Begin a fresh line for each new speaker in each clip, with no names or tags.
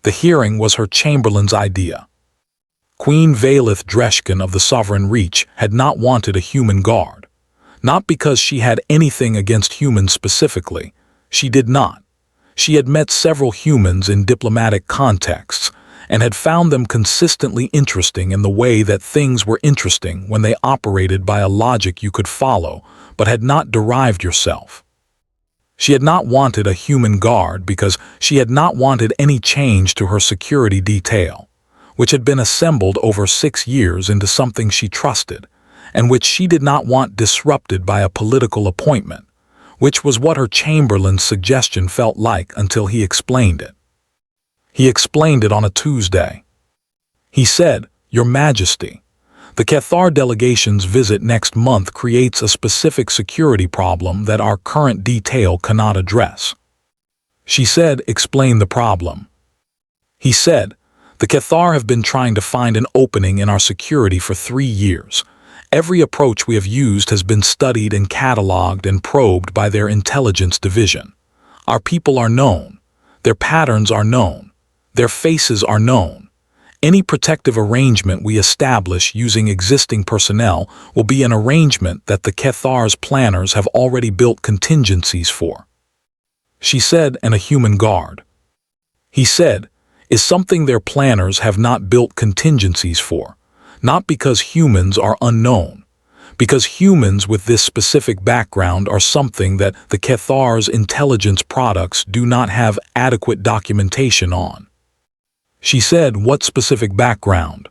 The hearing was her chamberlain's idea. Queen Valith Dreshkin of the Sovereign Reach had not wanted a human guard. Not because she had anything against humans specifically. She did not. She had met several humans in diplomatic contexts and had found them consistently interesting in the way that things were interesting when they operated by a logic you could follow but had not derived yourself. She had not wanted a human guard because she had not wanted any change to her security detail, which had been assembled over 6 years into something she trusted, and which she did not want disrupted by a political appointment, which was what her chamberlain's suggestion felt like until he explained it. He explained it on a Tuesday. He said, "Your Majesty, the Cathar delegation's visit next month creates a specific security problem that our current detail cannot address." She said, "Explain the problem." He said, "The Cathar have been trying to find an opening in our security for 3 years. Every approach we have used has been studied and catalogued and probed by their intelligence division. Our people are known. Their patterns are known. Their faces are known. Any protective arrangement we establish using existing personnel will be an arrangement that the Cathar's planners have already built contingencies for." She said, "And a human guard." He said, "Is something their planners have not built contingencies for, not because humans are unknown, because humans with this specific background are something that the Cathar's intelligence products do not have adequate documentation on." She said, "What specific background?"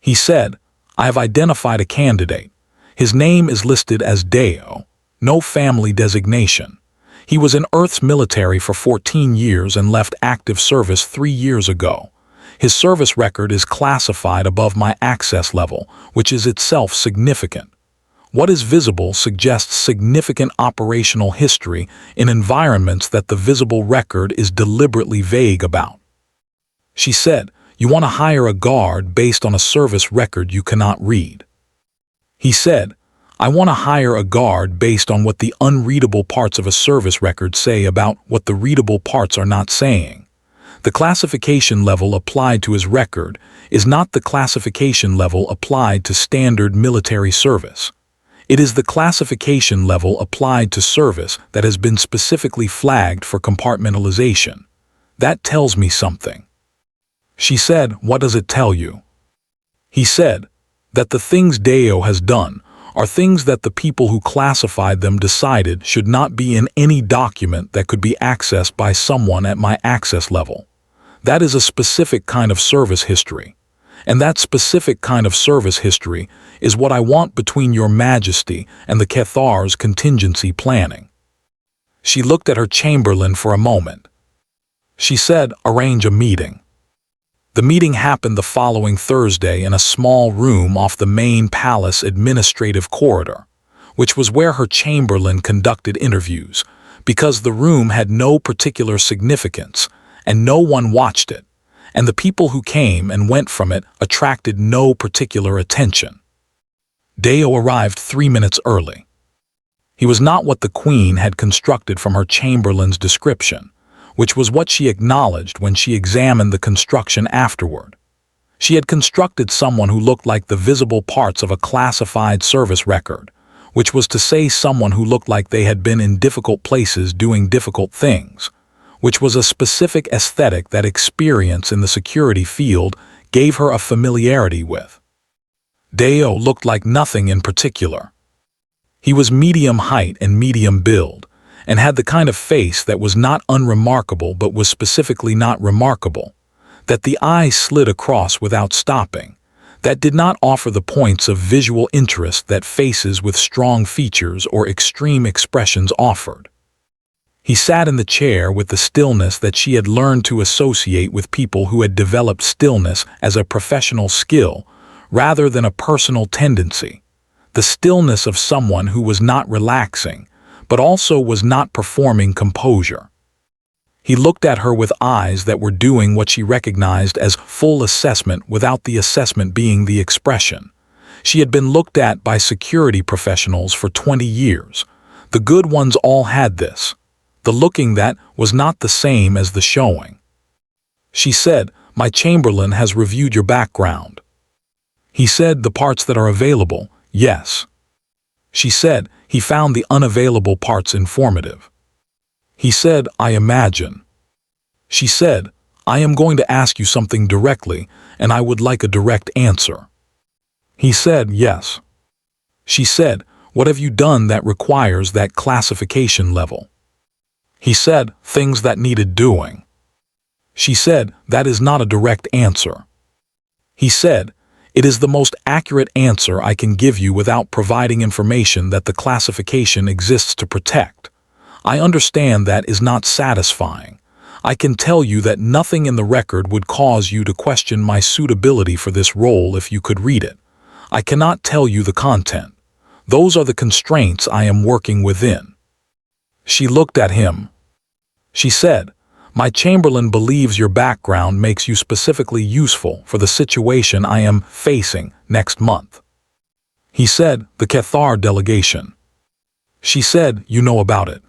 He said, "I have identified a candidate. His name is listed as Deo, no family designation. He was in Earth's military for 14 years and left active service 3 years ago. His service record is classified above my access level, which is itself significant. What is visible suggests significant operational history in environments that the visible record is deliberately vague about." She said, "You want to hire a guard based on a service record you cannot read." He said, "I want to hire a guard based on what the unreadable parts of a service record say about what the readable parts are not saying. The classification level applied to his record is not the classification level applied to standard military service. It is the classification level applied to service that has been specifically flagged for compartmentalization. That tells me something." She said, "What does it tell you?" He said, "That the things Deo has done are things that the people who classified them decided should not be in any document that could be accessed by someone at my access level. That is a specific kind of service history. And that specific kind of service history is what I want between Your Majesty and the Cathar's contingency planning." She looked at her chamberlain for a moment. She said, "Arrange a meeting." The meeting happened the following Thursday in a small room off the main palace administrative corridor, which was where her chamberlain conducted interviews, because the room had no particular significance and no one watched it, and the people who came and went from it attracted no particular attention. Deo arrived 3 minutes early. He was not what the Queen had constructed from her chamberlain's description, which was what she acknowledged when she examined the construction afterward. She had constructed someone who looked like the visible parts of a classified service record, which was to say someone who looked like they had been in difficult places doing difficult things, which was a specific aesthetic that experience in the security field gave her a familiarity with. Deo looked like nothing in particular. He was medium height and medium build, and had the kind of face that was not unremarkable but was specifically not remarkable, that the eye slid across without stopping, that did not offer the points of visual interest that faces with strong features or extreme expressions offered. He sat in the chair with the stillness that she had learned to associate with people who had developed stillness as a professional skill rather than a personal tendency, the stillness of someone who was not relaxing, but also was not performing composure. He looked at her with eyes that were doing what she recognized as full assessment without the assessment being the expression. She had been looked at by security professionals for 20 years. The good ones all had this. The looking that was not the same as the showing. She said, "My Chamberlain has reviewed your background." He said, "The parts that are available, yes." She said, "He found the unavailable parts informative." He said, "I imagine." She said, "I am going to ask you something directly, and I would like a direct answer." He said, "Yes." She said, "What have you done that requires that classification level?" He said, "Things that needed doing." She said, "That is not a direct answer." He said, "It is the most accurate answer I can give you without providing information that the classification exists to protect. I understand that is not satisfying. I can tell you that nothing in the record would cause you to question my suitability for this role if you could read it. I cannot tell you the content. Those are the constraints I am working within." She looked at him. She said, "My Chamberlain believes your background makes you specifically useful for the situation I am facing next month." He said, "The Cathar delegation." She said, "You know about it."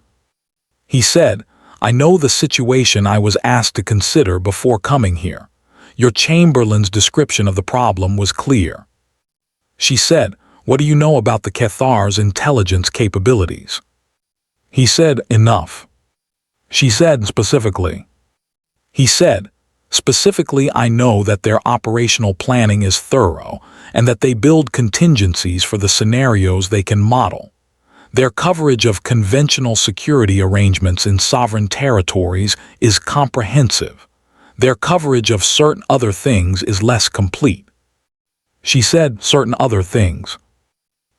He said, "I know the situation I was asked to consider before coming here. Your Chamberlain's description of the problem was clear." She said, "What do you know about the Cathar's intelligence capabilities?" He said, "Enough." She said, "Specifically?" He said, "Specifically, I know that their operational planning is thorough and that they build contingencies for the scenarios they can model. Their coverage of conventional security arrangements in sovereign territories is comprehensive. Their coverage of certain other things is less complete." She said, "Certain other things?"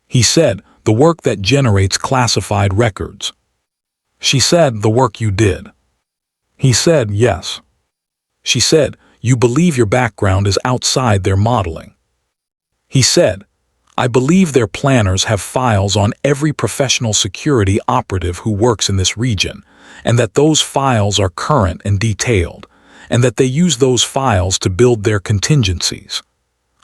He said, "The work that generates classified records." She said, "The work you did." He said, "Yes." She said, "You believe your background is outside their modeling." He said, "I believe their planners have files on every professional security operative who works in this region, and that those files are current and detailed, and that they use those files to build their contingencies.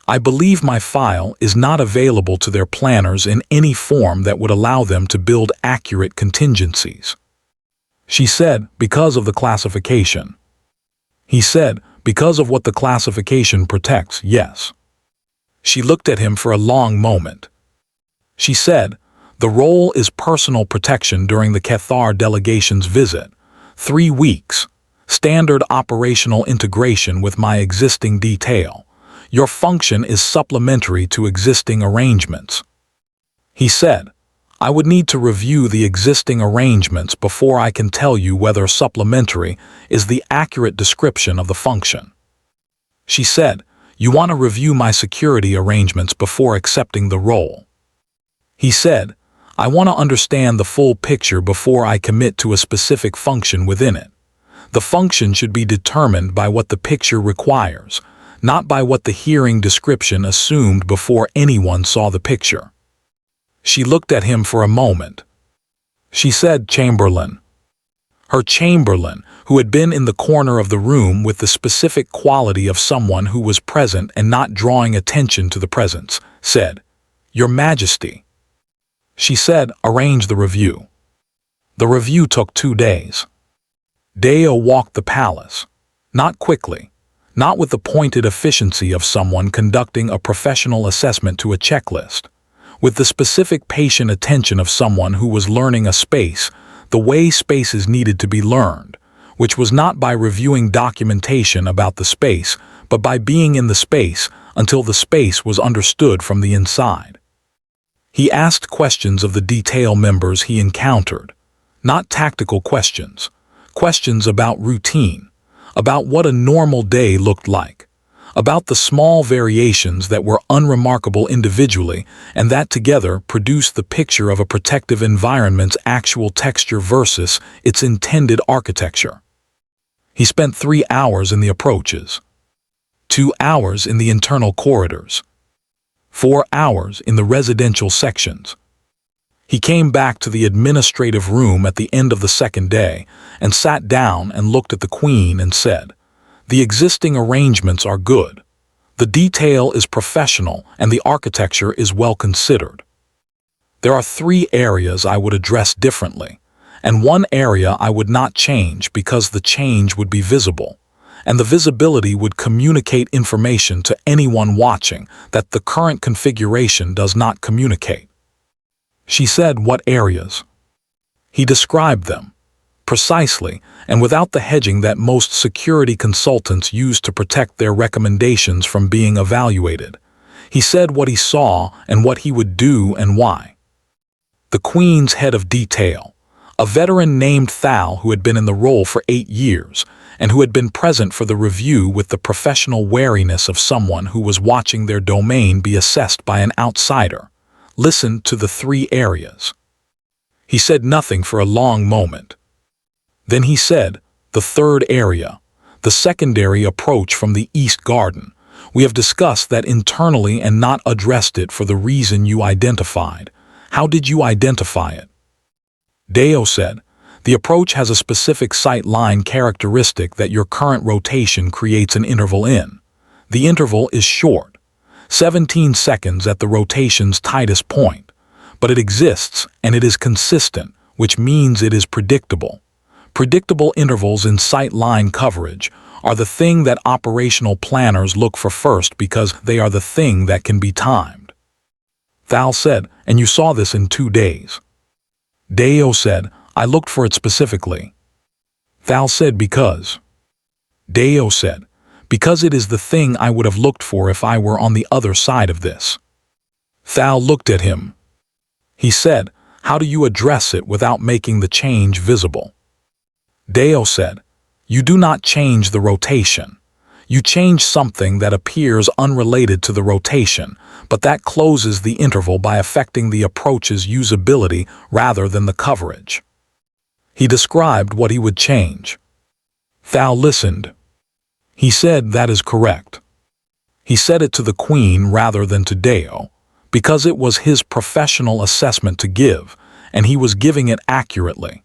I believe my file is not available to their planners in any form that would allow them to build accurate contingencies." She said, "Because of the classification." He said, "Because of what the classification protects, yes." She looked at him for a long moment. She said, "The role is personal protection during the Cathar delegation's visit. 3 weeks. Standard operational integration with my existing detail. Your function is supplementary to existing arrangements." He said, "I would need to review the existing arrangements before I can tell you whether supplementary is the accurate description of the function." She said, "You want to review my security arrangements before accepting the role." He said, "I want to understand the full picture before I commit to a specific function within it. The function should be determined by what the picture requires, not by what the hearing description assumed before anyone saw the picture." She looked at him for a moment. She said, "Chamberlain." Her Chamberlain, who had been in the corner of the room with the specific quality of someone who was present and not drawing attention to the presence, said, "Your Majesty." She said, "Arrange the review." The review took 2 days. Deo walked the palace. Not quickly, not with the pointed efficiency of someone conducting a professional assessment to a checklist. With the specific patient attention of someone who was learning a space, the way spaces needed to be learned, which was not by reviewing documentation about the space, but by being in the space until the space was understood from the inside. He asked questions of the detail members he encountered, not tactical questions, questions about routine, about what a normal day looked like, about the small variations that were unremarkable individually and that together produced the picture of a protective environment's actual texture versus its intended architecture. He spent 3 hours in the approaches, 2 hours in the internal corridors, 4 hours in the residential sections. He came back to the administrative room at the end of the 2nd day and sat down and looked at the Queen and said, "The existing arrangements are good. The detail is professional and the architecture is well considered. There are 3 areas I would address differently, and 1 area I would not change because the change would be visible, and the visibility would communicate information to anyone watching that the current configuration does not communicate. She said what areas. He described them, precisely and without the hedging that most security consultants use to protect their recommendations from being evaluated. He said what he saw and what he would do and why. The Queen's head of detail, a veteran named Thal who had been in the role for 8 years and who had been present for the review with the professional wariness of someone who was watching their domain be assessed by an outsider, listened to the 3 areas. He said nothing for a long moment. Then he said, the 3rd area, the secondary approach from the East Garden. We have discussed that internally and not addressed it for the reason you identified. How did you identify it? Deo said, the approach has a specific sight line characteristic that your current rotation creates an interval in. The interval is short, 17 seconds at the rotation's tightest point, but it exists and it is consistent, which means it is predictable. Predictable intervals in sight line coverage are the thing that operational planners look for first because they are the thing that can be timed. Thal said, and you saw this in 2 days. Deo said, I looked for it specifically. Thal said, because. Deo said, because it is the thing I would have looked for if I were on the other side of this. Thal looked at him. He said, how do you address it without making the change visible? Deo said, you do not change the rotation. You change something that appears unrelated to the rotation, but that closes the interval by affecting the approach's usability rather than the coverage. He described what he would change. Thal listened. He said that is correct. He said it to the Queen rather than to Deo, because it was his professional assessment to give, and he was giving it accurately.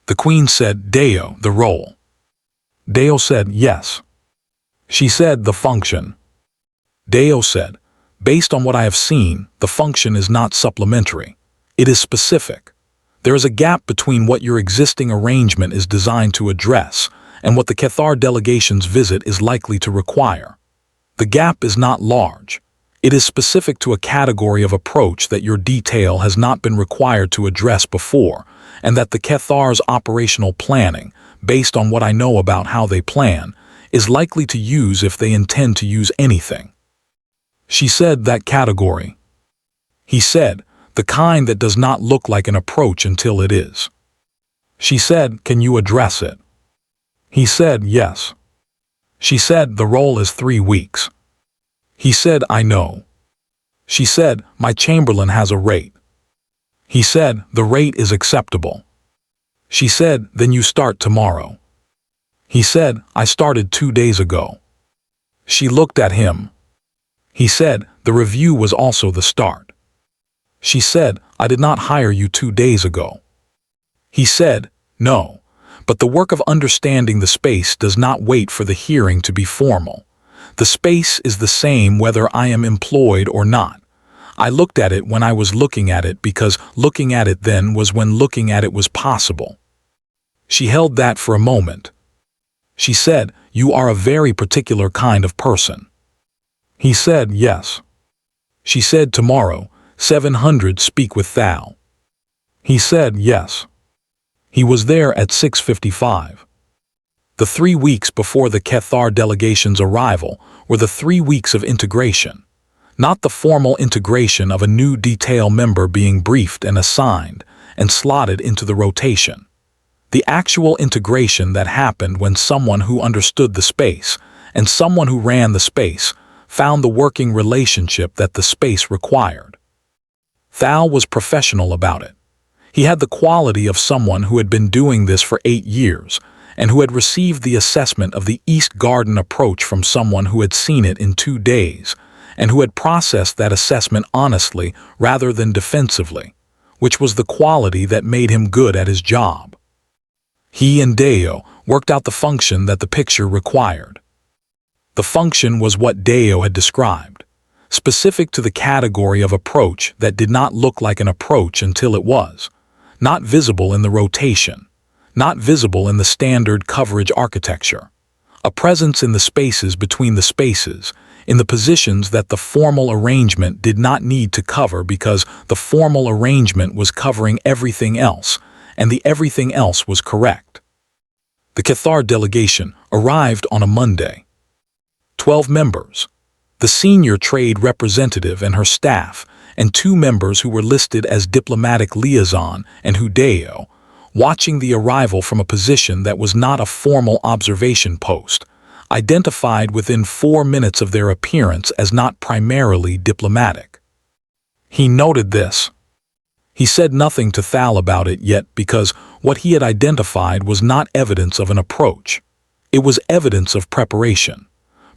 The Queen said, Deo, the role. Deo said, yes. She said, the function. Deo said, based on what I have seen, the function is not supplementary. It is specific. There is a gap between what your existing arrangement is designed to address and what the Cathar delegation's visit is likely to require. The gap is not large. It is specific to a category of approach that your detail has not been required to address before, and that the Cathar's operational planning, based on what I know about how they plan, is likely to use if they intend to use anything. She said that category. He said, the kind that does not look like an approach until it is. She said, can you address it? He said, yes. She said, the role is 3 weeks. He said, I know. She said, my Chamberlain has a rate. He said, the rate is acceptable. She said, then you start tomorrow. He said, I started 2 days ago. She looked at him. He said, the review was also the start. She said, I did not hire you 2 days ago. He said, no, but the work of understanding the space does not wait for the hearing to be formal. The space is the same whether I am employed or not. I looked at it when I was looking at it because looking at it then was when looking at it was possible. She held that for a moment. She said, you are a very particular kind of person. He said, yes. She said, tomorrow, 700 speak with Thal. He said, yes. He was there at 6:55. The 3 weeks before the Cathar delegation's arrival were the 3 weeks of integration, not the formal integration of a new detail member being briefed and assigned and slotted into the rotation. The actual integration that happened when someone who understood the space and someone who ran the space found the working relationship that the space required. Thal was professional about it. He had the quality of someone who had been doing this for 8 years and who had received the assessment of the East Garden approach from someone who had seen it in 2 days and who had processed that assessment honestly rather than defensively, which was the quality that made him good at his job. He and Deo worked out the function that the picture required. The function was what Deo had described, specific to the category of approach that did not look like an approach until it was, not visible in the rotation, not visible in the standard coverage architecture, A presence in the spaces between the spaces, in the positions that the formal arrangement did not need to cover because the formal arrangement was covering everything else, and the everything else was correct. The Cathar delegation arrived on a Monday. 12 members. The senior trade representative and her staff, and 2 members who were listed as diplomatic liaison and Hudeo, watching the arrival from a position that was not a formal observation post, identified within 4 minutes of their appearance as not primarily diplomatic. He noted this. He said nothing to Thal about it yet because what he had identified was not evidence of an approach. It was evidence of preparation.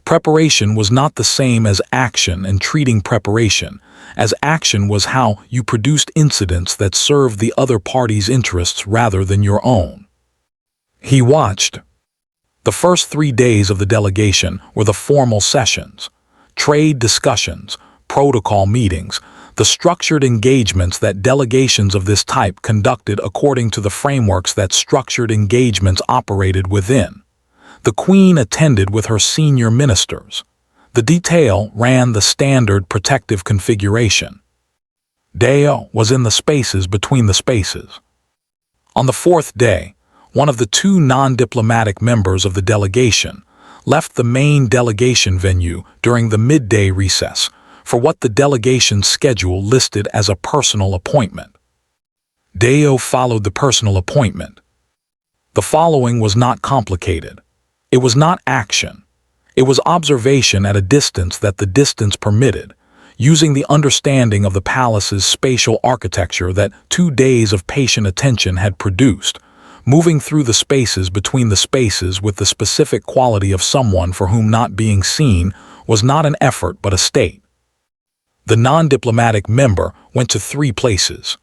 Preparation was not the same as action, and treating preparation as action was how you produced incidents that served the other party's interests rather than your own. He watched. The first 3 days of the delegation were the formal sessions, trade discussions, protocol meetings, the structured engagements that delegations of this type conducted according to the frameworks that structured engagements operated within. The Queen attended with her senior ministers. The detail ran the standard protective configuration. Deo was in the spaces between the spaces. On the 4th day, one of the 2 non-diplomatic members of the delegation left the main delegation venue during the midday recess for what the delegation's schedule listed as a personal appointment. Deo followed the personal appointment. The following was not complicated. It was not action. It was observation at a distance that the distance permitted, using the understanding of the palace's spatial architecture that 2 days of patient attention had produced, moving through the spaces between the spaces with the specific quality of someone for whom not being seen was not an effort but a state. The non-diplomatic member went to 3 places.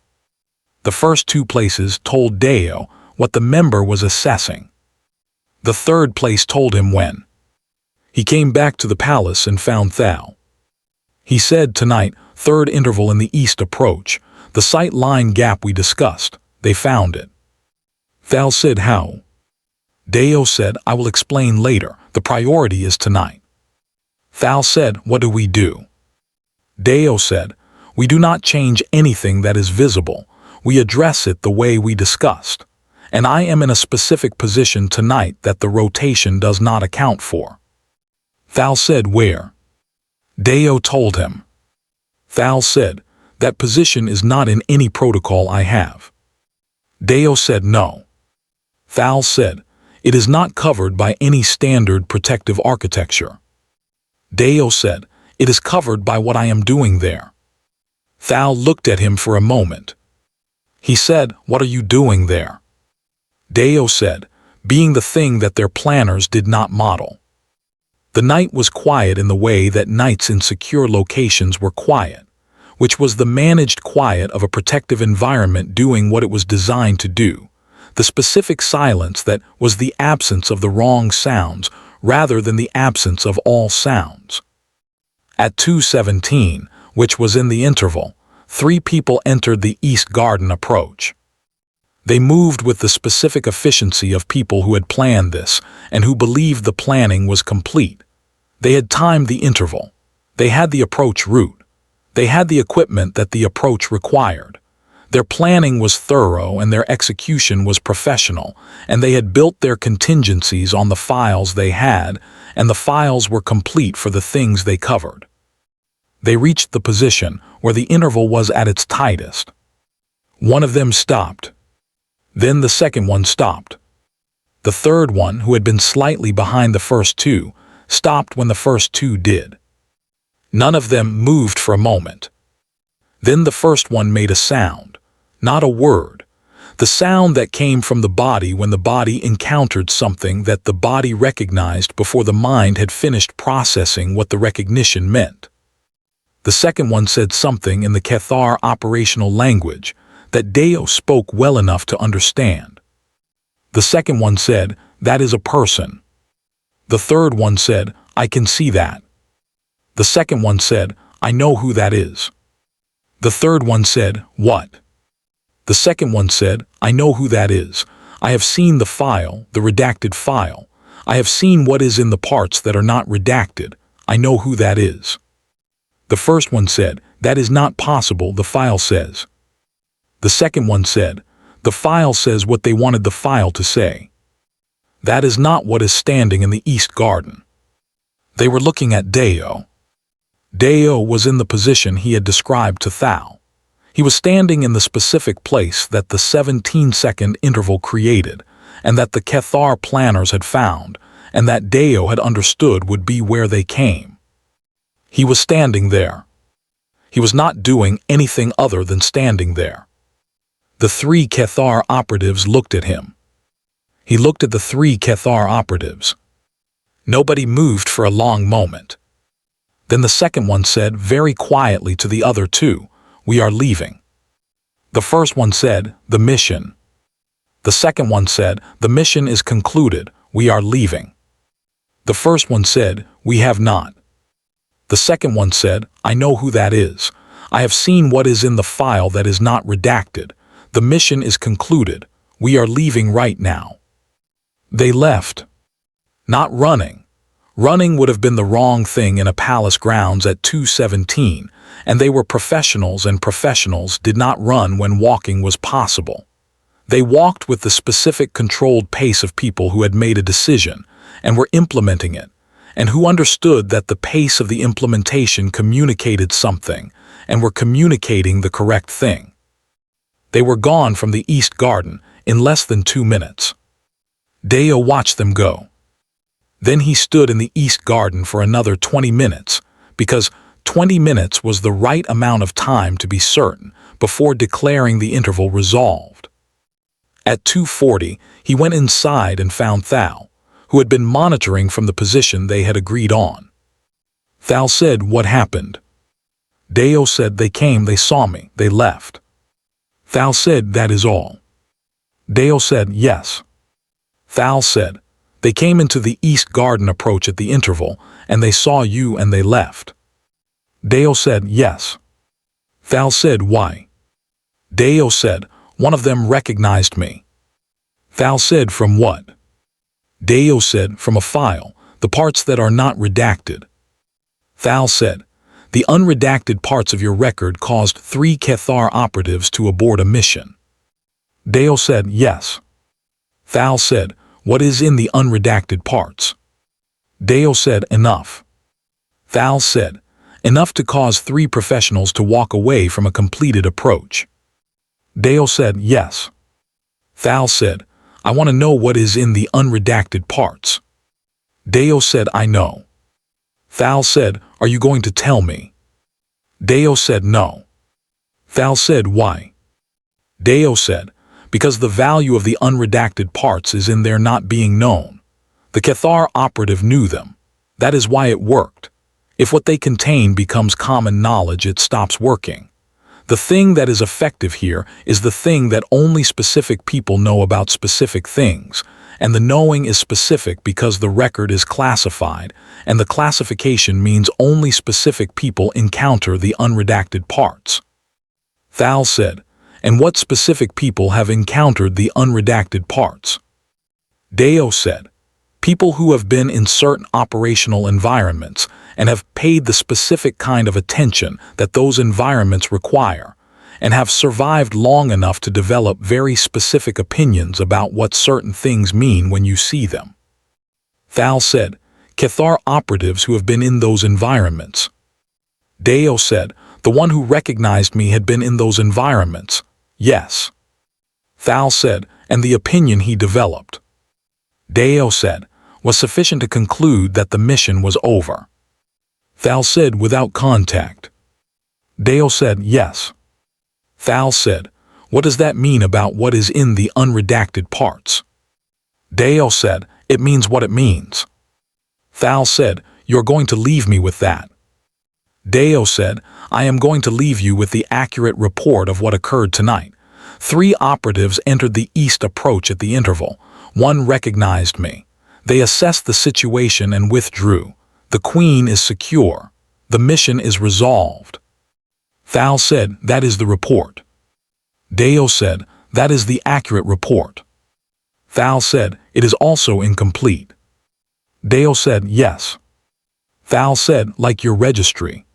The first 2 places told Deo what the member was assessing. The 3rd place told him when. He came back to the palace and found Thal. He said, "Tonight, 3rd interval in the east approach, the sight line gap we discussed, they found it." Thal said, "How?" Deo said, "I will explain later. The priority is tonight." Thal said, "What do we do?" Deo said, "We do not change anything that is visible. We address it the way we discussed. And I am in a specific position tonight that the rotation does not account for." Thal said, "Where?" Deo told him. Thal said, "That position is not in any protocol I have." Deo said, "No." Thal said, "It is not covered by any standard protective architecture." Deo said, "It is covered by what I am doing there." Thal looked at him for a moment. He said, "What are you doing there?" Deo said, "Being the thing that their planners did not model." The night was quiet in the way that nights in secure locations were quiet, which was the managed quiet of a protective environment doing what it was designed to do, the specific silence that was the absence of the wrong sounds rather than the absence of all sounds. At 2:17, which was in the interval, 3 people entered the East Garden approach. They moved with the specific efficiency of people who had planned this and who believed the planning was complete. They had timed the interval. They had the approach route. They had the equipment that the approach required. Their planning was thorough and their execution was professional, and they had built their contingencies on the files they had, and the files were complete for the things they covered. They reached the position where the interval was at its tightest. One of them stopped. Then the second one stopped. The third one, who had been slightly behind the first 2, stopped when the first 2 did. None of them moved for a moment. Then the first one made a sound, not a word, the sound that came from the body when the body encountered something that the body recognized before the mind had finished processing what the recognition meant. The second one said something in the Cathar operational language that Deo spoke well enough to understand. The second one said, "That is a person." The third one said, "I can see that." The second one said, "I know who that is." The third one said, "What?" The second one said, "I know who that is. I have seen the file, the redacted file. I have seen what is in the parts that are not redacted. I know who that is. The first one said, that is not possible, the file says. The second one said, the file says what they wanted the file to say. That is not what is standing in the East Garden. They were looking at Deo. Deo was in the position he had described to Thal. He was standing in the specific place that the 17-second interval created, and that the Cathar planners had found, and that Deo had understood would be where they came. He was standing there. He was not doing anything other than standing there. The 3 Cathar operatives looked at him. He looked at the 3 Cathar operatives. Nobody moved for a long moment. Then the second one said very quietly to the other 2, we are leaving. The first one said, the mission. The second one said, the mission is concluded, we are leaving. The first one said, we have not. The second one said, I know who that is. I have seen what is in the file that is not redacted. The mission is concluded. We are leaving right now. They left. Not running. Running would have been the wrong thing in a palace grounds at 2:17, and they were professionals, and professionals did not run when walking was possible. They walked with the specific controlled pace of people who had made a decision and were implementing it, and who understood that the pace of the implementation communicated something and were communicating the correct thing. They were gone from the East Garden in less than 2 minutes. Deo watched them go. Then he stood in the East Garden for another 20 minutes, because 20 minutes was the right amount of time to be certain before declaring the interval resolved. At 2:40, he went inside and found Thal, who had been monitoring from the position they had agreed on. Thal said, what happened? Deo said, they came, they saw me, they left. Thal said, that is all. Deo said, yes. Thal said, they came into the East Garden approach at the interval, and they saw you and they left. Deo said, yes. Thal said, why? Deo said, one of them recognized me. Thal said, from what? Deo said, from a file, the parts that are not redacted. Thal said, the unredacted parts of your record caused 3 Cathar operatives to abort a mission. Deo said, yes. Thal said, what is in the unredacted parts? Deo said, enough. Thal said, enough to cause 3 professionals to walk away from a completed approach. Deo said, yes. Thal said, I want to know what is in the unredacted parts. Deo said, I know. Thal said, are you going to tell me? Deo said, no. Thal said, why? Deo said, because the value of the unredacted parts is in their not being known. The Cathar operative knew them. That is why it worked. If what they contain becomes common knowledge, it stops working. The thing that is effective here is the thing that only specific people know about specific things, and the knowing is specific because the record is classified, and the classification means only specific people encounter the unredacted parts. Thal said, and what specific people have encountered the unredacted parts? Deo said, people who have been in certain operational environments and have paid the specific kind of attention that those environments require, and have survived long enough to develop very specific opinions about what certain things mean when you see them. Thal said, Cathar operatives who have been in those environments. Deo said, the one who recognized me had been in those environments. Yes. Thal said, and the opinion he developed. Deo said, was sufficient to conclude that the mission was over. Thal said, without contact. Deo said, yes. Thal said, what does that mean about what is in the unredacted parts? Deo said, it means what it means. Thal said, you're going to leave me with that. Deo said, I am going to leave you with the accurate report of what occurred tonight. 3 operatives entered the east approach at the interval. 1 recognized me. They assessed the situation and withdrew. The Queen is secure. The mission is resolved. Thal said, that is the report. Deo said, that is the accurate report. Thal said, it is also incomplete. Deo said, yes. Thal said, like your registry.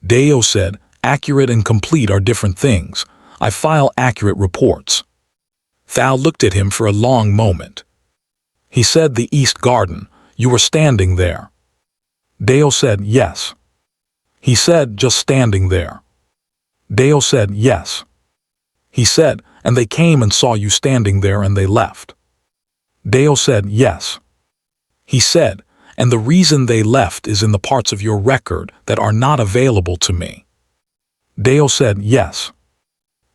Deo said, accurate and complete are different things. I file accurate reports. Thal looked at him for a long moment. He said, the East Garden, you were standing there. Deo said, yes. He said, just standing there. Deo said, yes. He said, and they came and saw you standing there and they left. Deo said, yes. He said, and the reason they left is in the parts of your record that are not available to me. Deo said, yes.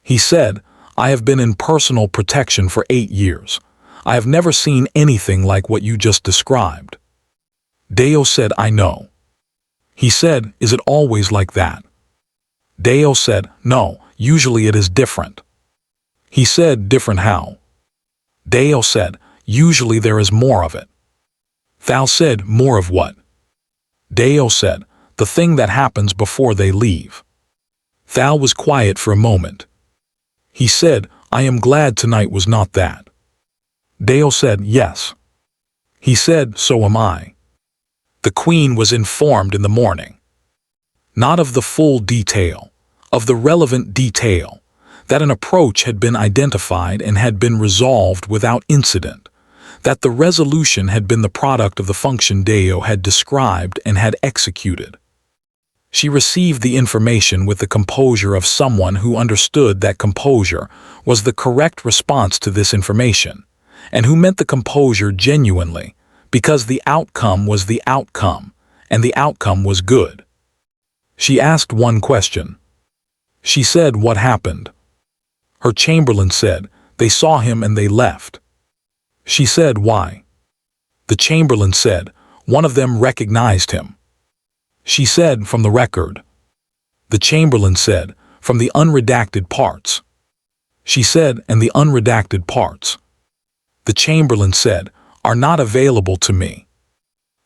He said, I have been in personal protection for 8 years. I have never seen anything like what you just described. Deo said, I know. He said, is it always like that? Deo said, no, usually it is different. He said, different how? Deo said, usually there is more of it. Thal said, more of what? Deo said, the thing that happens before they leave. Thal was quiet for a moment. He said, I am glad tonight was not that. Deo said, yes. He said, so am I. The Queen was informed in the morning. Not of the full detail, of the relevant detail, that an approach had been identified and had been resolved without incident, that the resolution had been the product of the function Deo had described and had executed. She received the information with the composure of someone who understood that composure was the correct response to this information, and who meant the composure genuinely, because the outcome was the outcome, and the outcome was good. She asked one question. She said, what happened? Her chamberlain said, they saw him and they left. She said, why? The chamberlain said, one of them recognized him. She said, from the record. The chamberlain said, from the unredacted parts. She said, and the unredacted parts. The chamberlain said, are not available to me.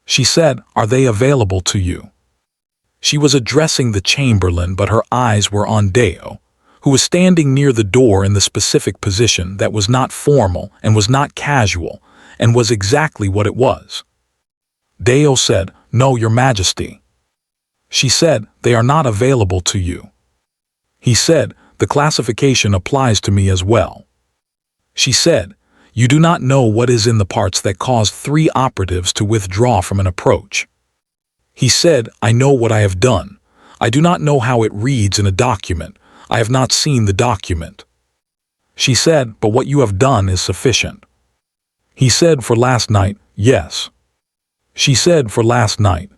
She said, are they available to you? She was addressing the chamberlain, but her eyes were on Deo, who was standing near the door in the specific position that was not formal and was not casual, and was exactly what it was. Deo said, no, Your Majesty. She said, they are not available to you. He said, the classification applies to me as well. She said, you do not know what is in the parts that caused 3 operatives to withdraw from an approach. He said, I know what I have done. I do not know how it reads in a document. I have not seen the document. She said, but what you have done is sufficient. He said, for last night, yes. She said, for last night.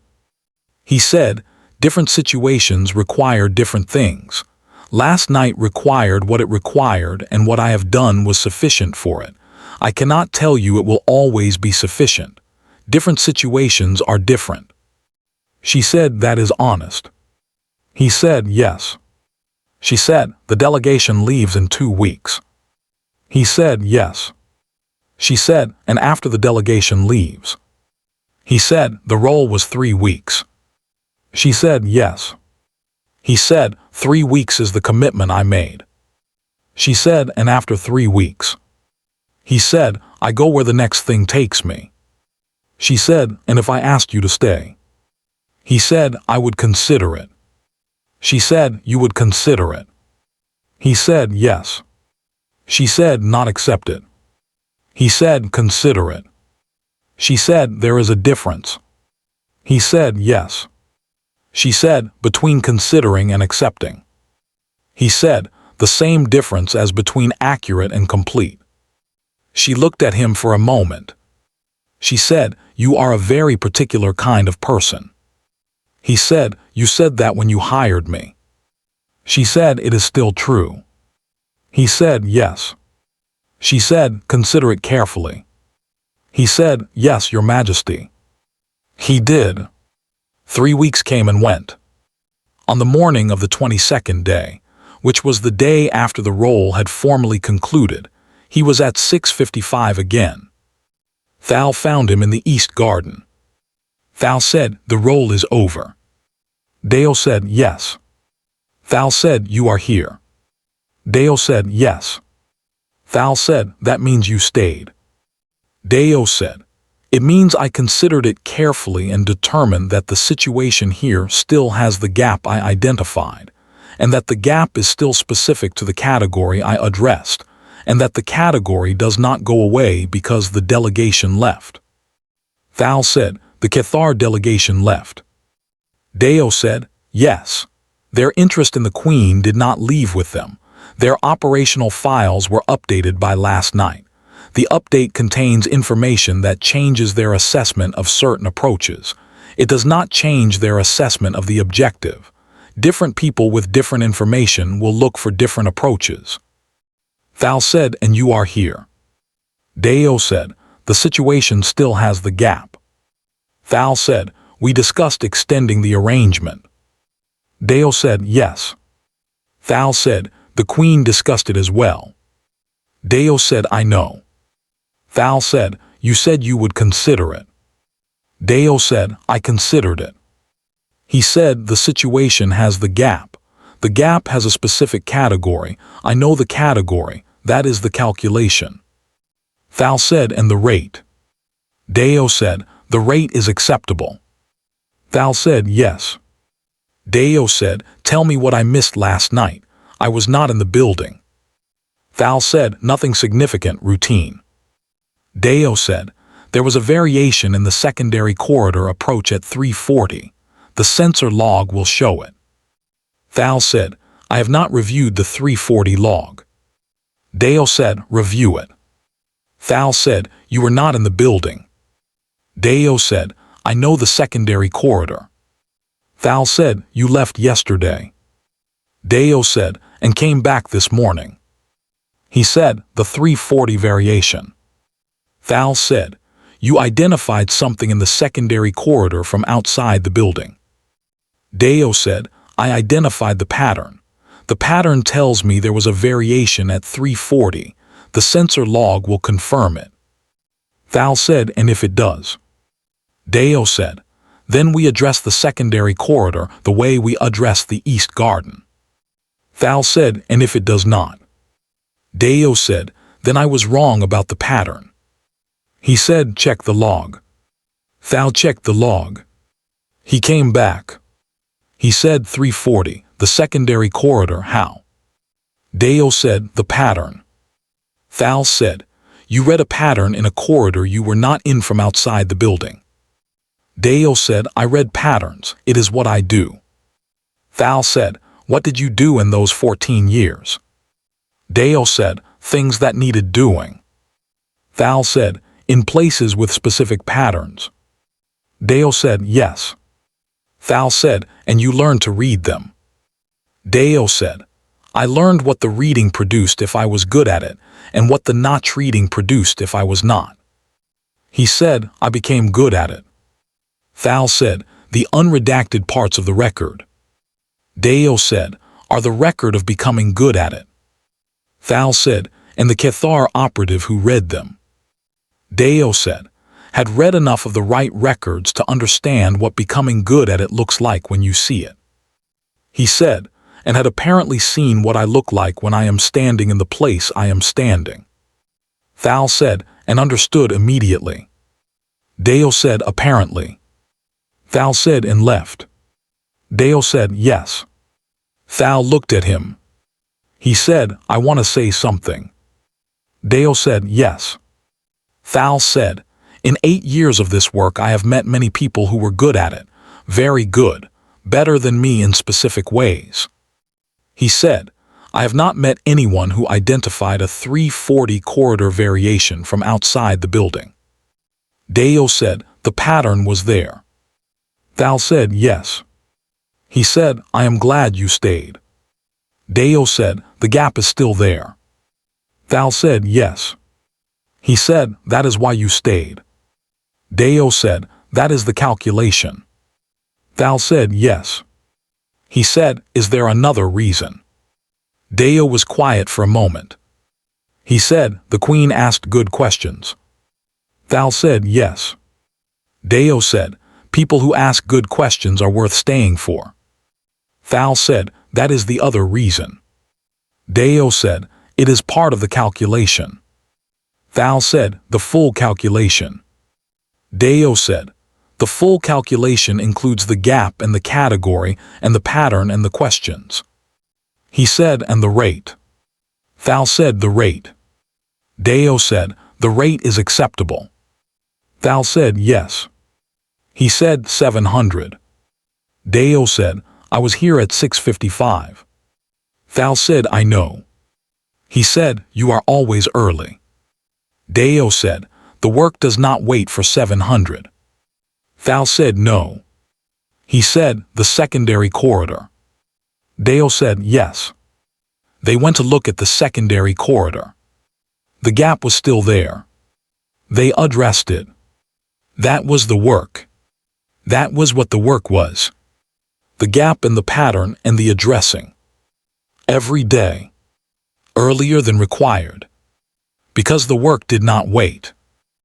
He said, different situations require different things. Last night required what it required, and what I have done was sufficient for it. I cannot tell you it will always be sufficient. Different situations are different. She said, that is honest. He said, yes. She said, the delegation leaves in 2 weeks. He said, yes. She said, and after the delegation leaves. He said, the roll was 3 weeks. She said, yes. He said, 3 weeks is the commitment I made. She said, and after 3 weeks. He said, I go where the next thing takes me. She said, and if I asked you to stay? He said, I would consider it. She said, you would consider it. He said, yes. She said, not accept it. He said, consider it. She said, there is a difference. He said, yes. She said, between considering and accepting. He said, the same difference as between accurate and complete. She looked at him for a moment. She said, you are a very particular kind of person. He said, you said that when you hired me. She said, it is still true. He said, yes. She said, consider it carefully. He said, yes, Your Majesty. He did. 3 weeks came and went. On the morning of the 22nd day, which was the day after the roll had formally concluded, he was at 6:55 again. Thal found him in the East Garden. Thal said, the roll is over. Deo said, yes. Thal said, you are here. Deo said, yes. Thal said, that means you stayed. Deo said, It means I considered it carefully and determined that the situation here still has the gap I identified, and that the gap is still specific to the category I addressed, and that the category does not go away because the delegation left. Thal said, the Cathar delegation left. Deo said, yes. Their interest in the Queen did not leave with them. Their operational files were updated by last night. The update contains information that changes their assessment of certain approaches. It does not change their assessment of the objective. Different people with different information will look for different approaches. Thal said, and you are here. Deo said, the situation still has the gap. Thal said, we discussed extending the arrangement. Deo said, yes. Thal said, the Queen discussed it as well. Deo said, I know. Thal said, you said you would consider it. Deo said, I considered it. He said, the situation has the gap. The gap has a specific category. I know the category. That is the calculation. Thal said, and the rate. Deo said, the rate is acceptable. Thal said, yes. Deo said, tell me what I missed last night. I was not in the building. Thal said, nothing significant, routine. Deo said, there was a variation in the secondary corridor approach at 340. The sensor log will show it. Thal said, I have not reviewed the 340 log. Deo said, review it. Thal said, you were not in the building. Deo said, I know the secondary corridor. Thal said, you left yesterday. Deo said, and came back this morning. He said, the 340 variation. Thal said, you identified something in the secondary corridor from outside the building. Deo said, I identified the pattern. The pattern tells me there was a variation at 340. The sensor log will confirm it. Thal said, and if it does? Deo said, then we address the secondary corridor the way we address the East Garden. Thal said, and if it does not? Deo said, then I was wrong about the pattern. He said, check the log. Thal checked the log. He came back. He said 340, the secondary corridor, how? Deo said, the pattern. Thal said, you read a pattern in a corridor you were not in from outside the building. Deo said, I read patterns, it is what I do. Thal said, what did you do in those 14 years? Deo said, things that needed doing. Thal said, in places with specific patterns. Deo said, yes. Thal said, and you learned to read them. Deo said, I learned what the reading produced if I was good at it, and what the notch reading produced if I was not. He said, I became good at it. Thal said, the unredacted parts of the record. Deo said, are the record of becoming good at it. Thal said, and the Cathar operative who read them. Deo said, had read enough of the right records to understand what becoming good at it looks like when you see it. He said, and had apparently seen what I look like when I am standing in the place I am standing. Thal said, and understood immediately. Deo said, apparently. Thal said, and left. Deo said, yes. Thal looked at him. He said, I want to say something. Deo said, yes. Thal said, in 8 years of this work I have met many people who were good at it, very good, better than me in specific ways. He said, I have not met anyone who identified a 340 corridor variation from outside the building. Deo said, the pattern was there. Thal said, yes. He said, I am glad you stayed. Deo said, the gap is still there. Thal said, yes. He said, that is why you stayed. Deo said, that is the calculation. Thal said, yes. He said, is there another reason? Deo was quiet for a moment. He said, the Queen asked good questions. Thal said, yes. Deo said, people who ask good questions are worth staying for. Thal said, that is the other reason. Deo said, it is part of the calculation. Thal said, the full calculation. Deo said, the full calculation includes the gap and the category and the pattern and the questions. He said, and the rate. Thal said, the rate. Deo said, the rate is acceptable. Thal said, yes. He said, 700. Deo said, I was here at 6:55. Thal said, I know. He said, you are always early. Deo said, the work does not wait for 700. Thal said, no. He said, the secondary corridor. Deo said, yes. They went to look at the secondary corridor. The gap was still there. They addressed it. That was the work. That was what the work was. The gap in the pattern and the addressing. Every day. Earlier than required. Because the work did not wait.